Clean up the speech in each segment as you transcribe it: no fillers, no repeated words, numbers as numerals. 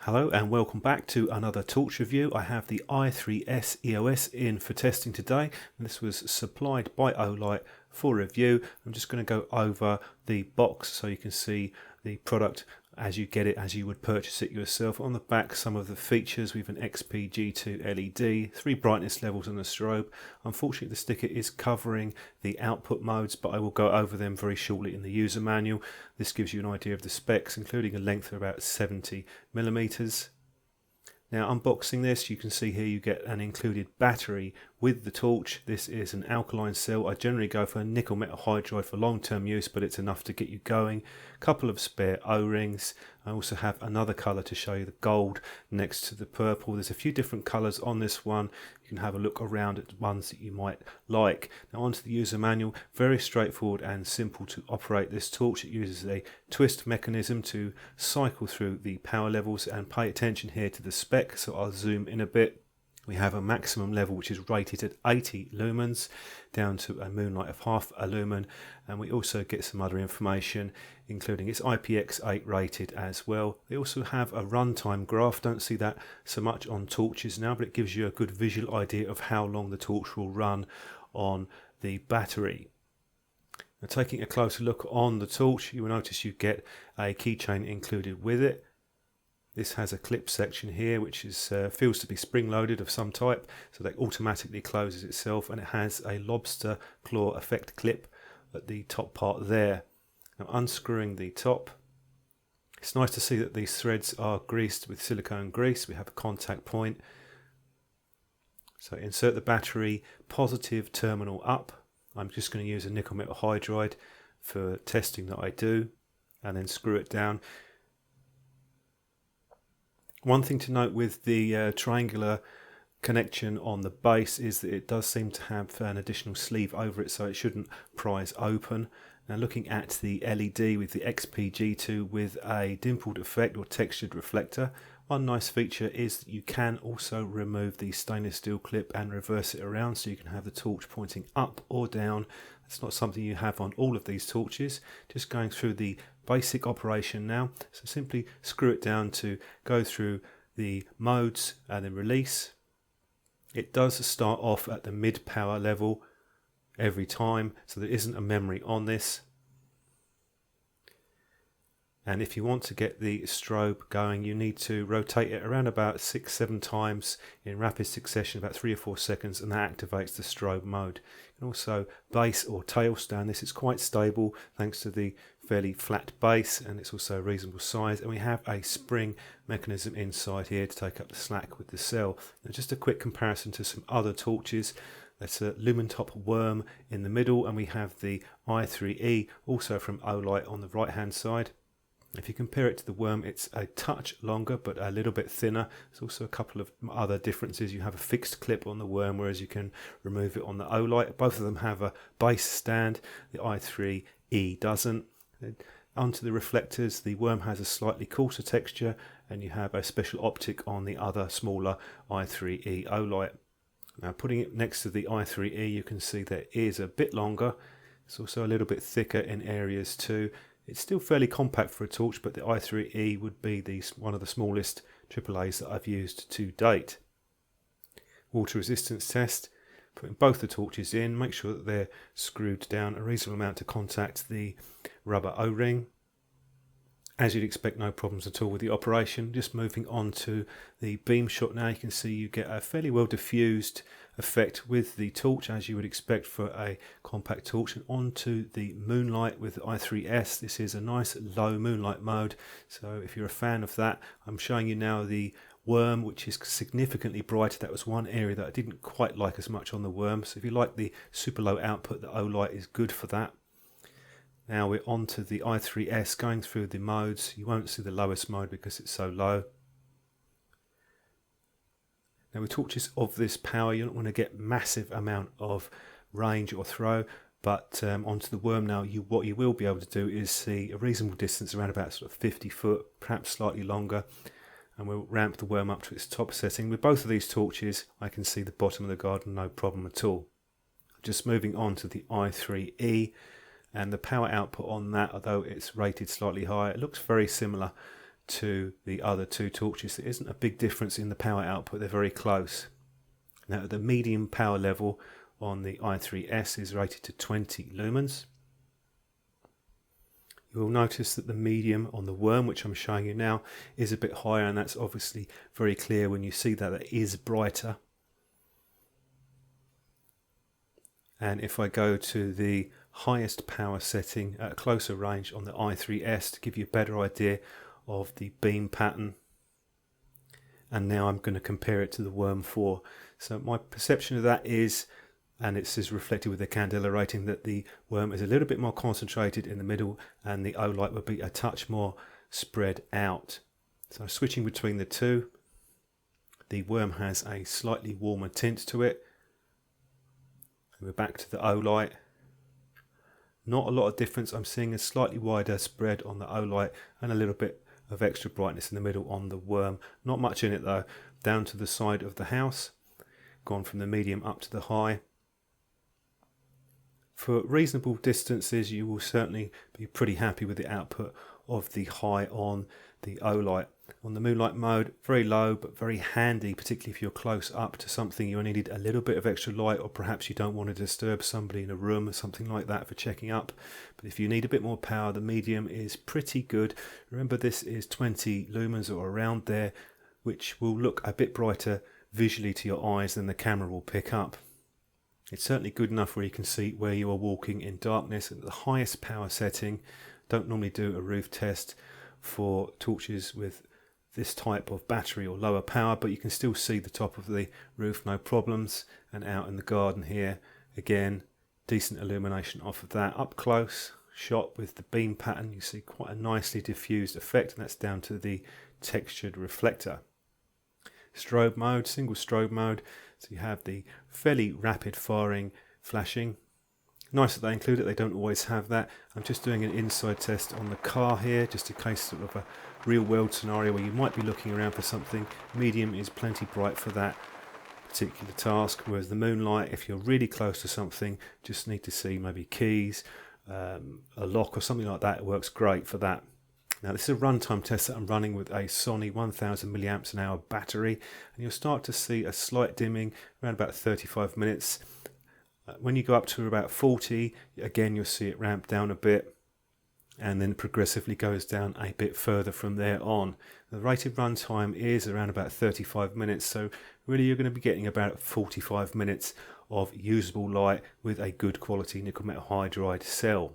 Hello and welcome back to another torch review. I have the i3S EOS in for testing today, and this was supplied by Olight for review. I'm just going to go over the box so you can see the product as you get it, as you would purchase it yourself. On the back, some of the features. We have an XP-G2 LED, 3 brightness levels and a strobe. Unfortunately, the sticker is covering the output modes, but I will go over them very shortly in the user manual. This gives you an idea of the specs, including a length of about 70mm. Now, unboxing this, you can see here you get an included battery with the torch. This is an alkaline cell. I generally go for nickel metal hydride for long-term use, but it's enough to get you going. A couple of spare O-rings. I also have another colour to show you, the gold next to the purple. There's a few different colours on this one. You can have a look around at ones that you might like. Now onto the user manual. Very straightforward and simple to operate this torch. It uses a twist mechanism to cycle through the power levels, and pay attention here to the spec, so I'll zoom in a bit. We have a maximum level which is rated at 80 lumens down to a moonlight of half a lumen, and we also get some other information including it's IPX8 rated as well. They also have a runtime graph. Don't see that so much on torches now, but it gives you a good visual idea of how long the torch will run on the battery. Now, taking a closer look on the torch, you will notice you get a keychain included with it. This has a clip section here which is feels to be spring loaded of some type, so that automatically closes itself, and it has a lobster claw effect clip at the top part there. Now unscrewing the top, it's nice to see that these threads are greased with silicone grease. We have a contact point. So insert the battery positive terminal up. I'm just going to use a nickel metal hydride for testing that I do, and then screw it down. One thing to note with the triangular connection on the base is that it does seem to have an additional sleeve over it, so it shouldn't prise open. Now looking at the LED with the XP-G2 with a dimpled effect or textured reflector, one nice feature is that you can also remove the stainless steel clip and reverse it around, so you can have the torch pointing up or down. That's not something you have on all of these torches. Just going through the basic operation now. So simply screw it down to go through the modes and then release. It does start off at the mid power level every time, so there isn't a memory on this. And if you want to get the strobe going, you need to rotate it around about 6-7 times in rapid succession, about 3 or 4 seconds, and that activates the strobe mode. You can also base or tail stand this. It's quite stable thanks to the fairly flat base, and it's also a reasonable size. And we have a spring mechanism inside here to take up the slack with the cell. Now just a quick comparison to some other torches. That's a Lumentop worm in the middle, and we have the i3E also from Olight on the right hand side. If you compare it to the worm, it's a touch longer but a little bit thinner. There's also a couple of other differences. You have a fixed clip on the worm, whereas you can remove it on the Olight. Both of them have a base stand. The i3E doesn't. Onto the reflectors, the worm has a slightly coarser texture, and you have a special optic on the other smaller i3E Olight. Now putting it next to the i3E, you can see that it is a bit longer. It's also a little bit thicker in areas too. It's still fairly compact for a torch, but the i3E would be one of the smallest AAAs that I've used to date. Water resistance test. Putting both the torches in, make sure that they're screwed down a reasonable amount to contact the rubber O-ring. As you'd expect, no problems at all with the operation. Just moving on to the beam shot now, you can see you get a fairly well diffused effect with the torch, as you would expect for a compact torch. And onto the moonlight with the i3S. This is a nice low moonlight mode, so if you're a fan of that, I'm showing you now the worm, which is significantly brighter. That was one area that I didn't quite like as much on the worm, so if you like the super low output, the Olight is good for that. Now we're on to the i3S, going through the modes. You won't see the lowest mode because it's so low. Now with torches of this power, you don't want to get massive amount of range or throw, but onto the worm now, what you will be able to do is see a reasonable distance, around about sort of 50 foot, perhaps slightly longer. And we'll ramp the worm up to its top setting. With both of these torches, I can see the bottom of the garden, no problem at all. Just moving on to the i3E, and the power output on that, although it's rated slightly higher, it looks very similar to the other two torches. There isn't a big difference in the power output, they're very close. Now the medium power level on the i3S is rated to 20 lumens. You will notice that the medium on the worm, which I'm showing you now, is a bit higher, and that's obviously very clear when you see that it is brighter. And if I go to the highest power setting at a closer range on the i3S to give you a better idea of the beam pattern, and now I'm going to compare it to the Worm 4. So my perception of that is, and it's as reflected with the candela rating, that the Worm is a little bit more concentrated in the middle and the Olight would be a touch more spread out. So switching between the two, the Worm has a slightly warmer tint to it. We're back to the Olight. Not a lot of difference. I'm seeing a slightly wider spread on the Olight and a little bit of extra brightness in the middle on the Worm. Not much in it though. Down to the side of the house, gone from the medium up to the high. For reasonable distances you will certainly be pretty happy with the output of the high on the Olight. On the Moonlight mode, very low but very handy, particularly if you're close up to something you needed a little bit of extra light, or perhaps you don't want to disturb somebody in a room or something like that for checking up. But if you need a bit more power, the medium is pretty good. Remember, this is 20 lumens or around there, which will look a bit brighter visually to your eyes than the camera will pick up. It's certainly good enough where you can see where you are walking in darkness. At the highest power setting, don't normally do a roof test for torches with this type of battery or lower power, but you can still see the top of the roof, no problems. And out in the garden here, again, decent illumination off of that. Up close shot with the beam pattern, you see quite a nicely diffused effect, and that's down to the textured reflector. Strobe mode, single strobe mode, so you have the fairly rapid firing flashing. Nice that they include it, they don't always have that. I'm just doing an inside test on the car here, just in case sort of a real world scenario where you might be looking around for something. Medium is plenty bright for that particular task, whereas the Moonlight, if you're really close to something, just need to see maybe keys, a lock or something like that, it works great for that. Now this is a runtime test that I'm running with a Sony 1000 mAh battery, and you'll start to see a slight dimming around about 35 minutes. When you go up to about 40, again you'll see it ramp down a bit, and then progressively goes down a bit further from there on. The rated runtime is around about 35 minutes, so really you're going to be getting about 45 minutes of usable light with a good quality nickel metal hydride cell.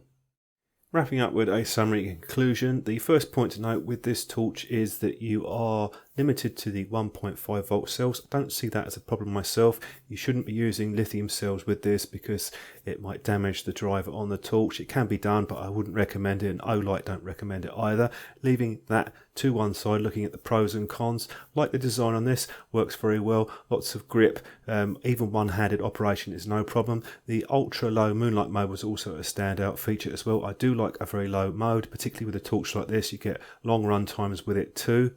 Wrapping up with a summary conclusion, the first point to note with this torch is that you are limited to the 1.5 volt cells. I don't see that as a problem myself. You shouldn't be using lithium cells with this because it might damage the driver on the torch. It can be done, but I wouldn't recommend it, and Olight don't recommend it either. Leaving that to one side, looking at the pros and cons, like the design on this, works very well, lots of grip, even one-handed operation is no problem. The ultra low Moonlight mode was also a standout feature as well. I do like a very low mode, particularly with a torch like this. You get long run times with it too.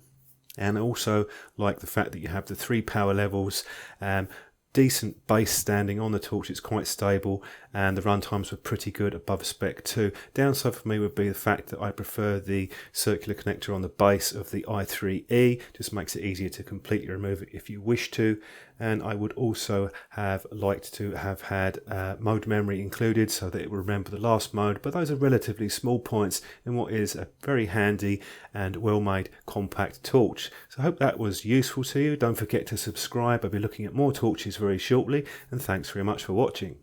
And I also like the fact that you have the 3 power levels, decent base standing on the torch, it's quite stable, and the run times were pretty good above spec too. Downside for me would be the fact that I prefer the circular connector on the base of the i3E, just makes it easier to completely remove it if you wish to. And I would also have liked to have had mode memory included so that it will remember the last mode, but those are relatively small points in what is a very handy and well made compact torch. So I hope that was useful to you. Don't forget to subscribe. I'll be looking at more torches very shortly, and thanks very much for watching.